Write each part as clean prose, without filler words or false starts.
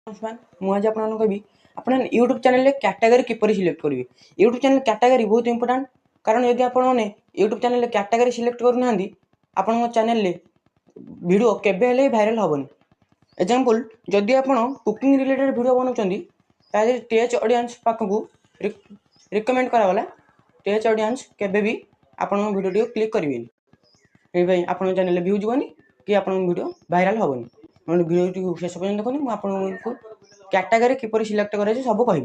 मुझे आपको कहि आप यूट्यूब चैनल कैटेगरी किपर सिलेक्ट करेंगे। यूट्यूब चैनल कैटेगरी बहुत इंपोर्टेंट कारण यदि आपने यूट्यूब चैनल कैटेगरी सिलेक्ट करना आपण चैनल वीडियो केबे भाइराल हेनी। एग्जांपल जदि आप कुकिंग रिलेटेड वीडियो बनाऊँ टेच ऑडियंस पाखक रिकमेंड करागला टेच ऑडियंस केबे भी आपण वीडियो क्लिक करेंगे आप चैनल व्यूज जीवनी कि आप वीडियो भाइराल हेनी। वीडियो शेष पर्यटन देखो मुझे कैटेगरी किपर सिलेक्ट कराए सब कहि।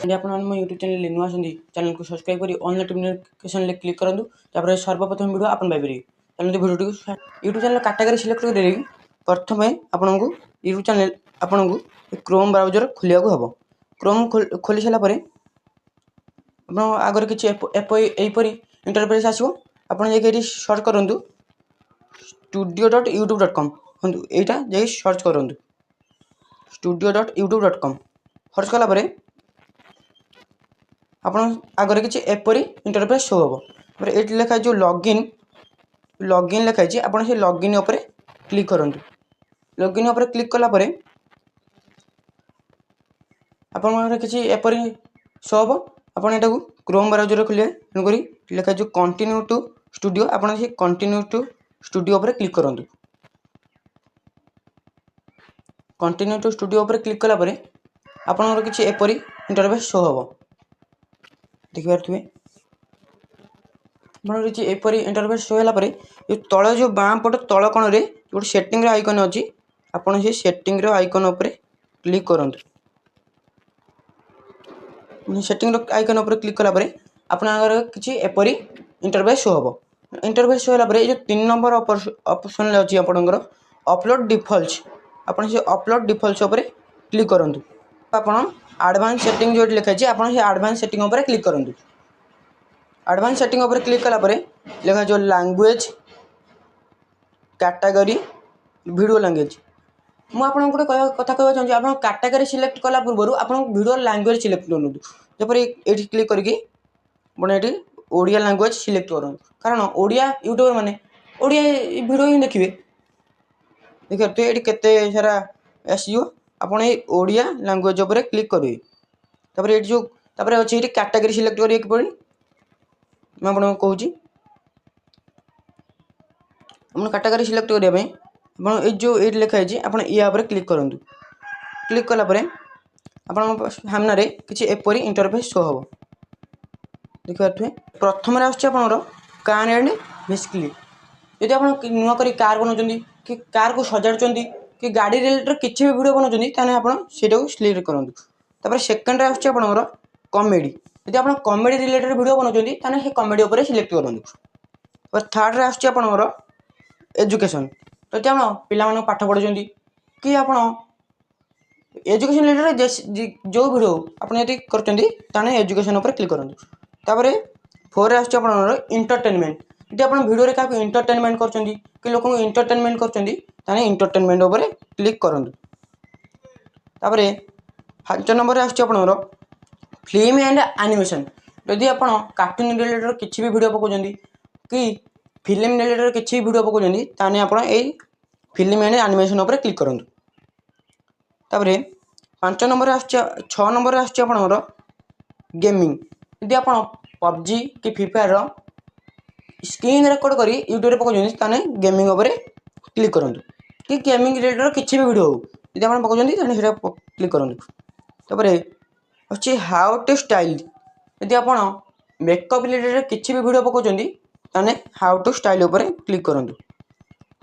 यदि आप यूट्यूब चैनल नुआ चैनल को सब्सक्राइब कर ऑन नोटिफिकेशन क्लिक करूँ तापर सर्वप्रथम वीडियो आप पाइपर। चलते video YouTube channel category select कर प्रथम आपको यूट्यूब चैनल आपको क्रोम ब्राउजर खोलिया हम। क्रोम खोली सारापर आप आगे किसी एपरी इंटरफेस आसो आप सर्च करूँ studio.youtube.com यहाँ जा सर्च करूँ studio.youtube.com सर्च कलापर आप आगे किसी एपरी इंटरफेस शो हम। ये लिखाई जो लॉगिन लिखाई आप लॉगिन उपर क्लिक करूँ। लॉगिन उपर क्लिक कलापर आप किसी एपरी शो हम। आप क्रोम ब्राउजर खोलिए तेणुक लिखा जो कंटिन्यू टू स्टूडियो आप कंटिन्यू टू स्टूडियो उपर क्लिक करूँ। कंटिन्यू टू स्टूडियो उपर क्लिक कलापर आपंकर किसी एपरी इंटरफेस शो हम देखिपे। आप किसी एपरी इंटरफेस शो होगापर तल जो बाँ पट तल कोण में गोटे सेटिंग आइकन अच्छी आपड़ से सेटिंग आइकन उपर क्लिक करूँ। सेटिंग आइकन उपर क्लिक कलापर आपंकर किसी एपरी इंटरफेस शो हम। इंटरफेस शो होगापर ये 3 नंबर ऑप्शन अच्छी आपंकर अपलोड डिफॉल्ट्स आप अपलोड डिफॉल्ट्स उपर क्लिक करूँ। आप एडवांस सेटिंग जो लिखाई आप एडवांस सेटिंग उपर क्लिक करूँ। एडवांस सेटिंग उपर क्लिक कलापर लिखा जो लैंग्वेज कैटेगरी वीडियो लैंग्वेज मुझे गोटे कथा कहना चाहिए आप कैटेगरी सिलेक्ट कला पूर्व आप वीडियो लैंग्वेज सिलेक्ट करूँ। जपर ये क्लिक करके ये ओडिया लैंग्वेज सिलेक्ट करूँ कारण ओडिया यूट्यूबर मैंने ओडिया वीडियो ही देखिए। देखिए ये केते सारा आसो आप ओडिया लैंग्वेज उपर क्लिक करेंगे। तापर ये जो अच्छे ये कैटेगरी सिलेक्ट करेंगे पड़ी मुझे कहूँ आप कैटेगरी सिलेक्ट करने आप जो ये लिखाई आप या क्लिक करूँ। क्लिक कलापर आप सामने किसी एपरी इंटरफेस शो हम देखिए। प्रथम आसर कार एंड बेसिकली यदि आप नुआ कर कार बनाऊँ कि कार को सजाड़ कि गाड़ी रिलेटेड किसी भी वीडियो बनाऊँ आप सिलेक्ट करूँ। तापर सेकेंड आसर कॉमेडी यदि आप कॉमेडी रिलेटेड वीडियो बनाऊँ से कॉमेडी उपर सिलेक्ट करूँ। थर्ड आसर एजुकेशन यदि आप पिला पाठ पढ़ुं कि आप एजुकेशन रिलेटेड जो वीडियो आप एजुकेशन उपर क्लिक करूँ। तापर 4 आसर इंटरटेनमेंट यदि आप वीडियो क्या इंटरटेनमेंट कर लोक इंटरटेनमेंट कर इंटरटेनमेंट उपर क्लिक करूँ। तापर 5 नंबर आसर फिल्म एंड एनिमेशन यदि आप कार्टून रिलेटेड किसी भी वीडियो पकाउं कि फिल्म रिलेटेड किसी वीडियो पकाउं आप फिल्म एंड एनिमेशन उपर क्लिक करूँ। तापर 5 नंबर 6 नंबर आसर गेमिंग यदि आप पबजी कि फ्री फायर स्क्रीन रेकर्ड कर यूट्यूब पकाउं गेमिंग उपर क्लिक करूँ कि गेमिंग रिलेटेड किसी भी वीडियो हो यदि आप पकाउं क्लिक करूँ। तापर अच्छे हाउ टू स्टाइल यदि आप मेकअप रिलेटेड किसी भी वीडियो पकाउं हाउ टू स्टाइल उपर क्लिक करूँ।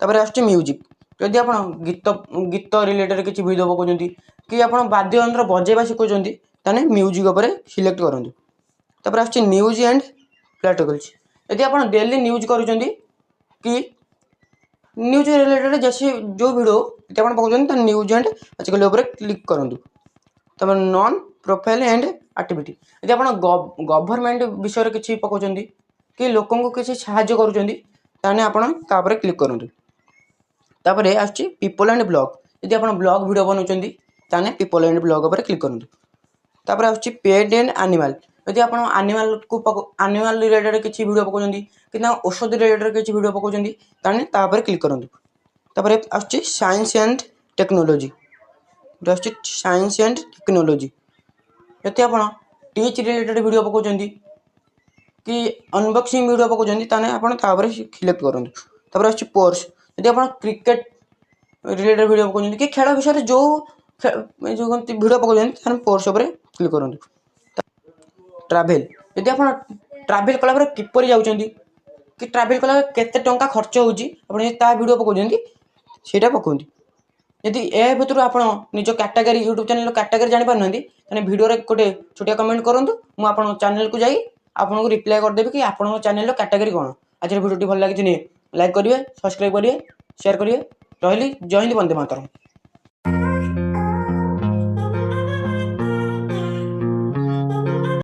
तापर आसुच्छी म्यूजिक यदि आप गीत रिलेटेड किसी वीडियो पकाउं कि आप वाद्य यंत्र बजेवा शिखाऊँ म्यूजिक उपर सिलेक्ट करूँ। तापर आसुच्छी न्यूज एंड प्लेटिकल्स यदि आप डेली न्यूज करूँ कि न्यूज रिलेटेड जैसे जो वीडियो यदि आप पकाउं न्यूज एंड आर्टिकल उपर क्लिक करूँ। तापर नॉन प्रोफाइल एंड एक्टिविटी यदि आप गवर्नमेंट विषय किसी पकाउं कि लोक किसी साहाय्य करूँ क्लिक करूँ। तापर आसुच्छी पीपल एंड ब्लॉग यदि आप ब्लॉग वीडियो बनाऊँ पीपल एंड ब्लॉग उपर क्लिक करूँ। तापर आसुच्छी पेट एंड एनिमल यदि आप एनिमल रिलेटेड किसी वीडियो पकाउं कि औषध रिलेटेड किसी वीडियो पकाउं क्लिक करूँ। तापर आसुच्छी साइंस एंड टेक्नोलोजी गोटे साइंस एंड टेक्नोलोजी जदि आप टीच रिलेटेड वीडियो पकाउं कि अनबॉक्सिंग वीडियो पकाउं ताने आप सिलेक्ट करूँ तापर आछि कोर्स यदि आप क्रिकेट रिलेटेड वीडियो पकाउं कि खेल विषय जो जो वीडियो पकाउं कोर्स उपर क्लिक करूँ ट्राभेल यदि आप ट्राभेल कला किपर जाऊँगी कि ट्राभेल कला केते टंका खर्च होची आप वीडियो पकाउं ସେଇଟା ପକାਉਂନ୍ତି यदि ए भर आप निज कैटेगरी यूट्यूब चैनल कैटेगरी जानी पारना तेने वीडियो रे गोटे छोटिया कमेंट करूँ मुझे आप चैनल को जाई आपको रिप्लाई करदेवी कि आप चैनल कैटेगरी कौन आज वीडियो भल लगी लाइक करेंगे सब्सक्राइब करेंगे शेयर करेंगे रही जय हिंद वंदे मातरम।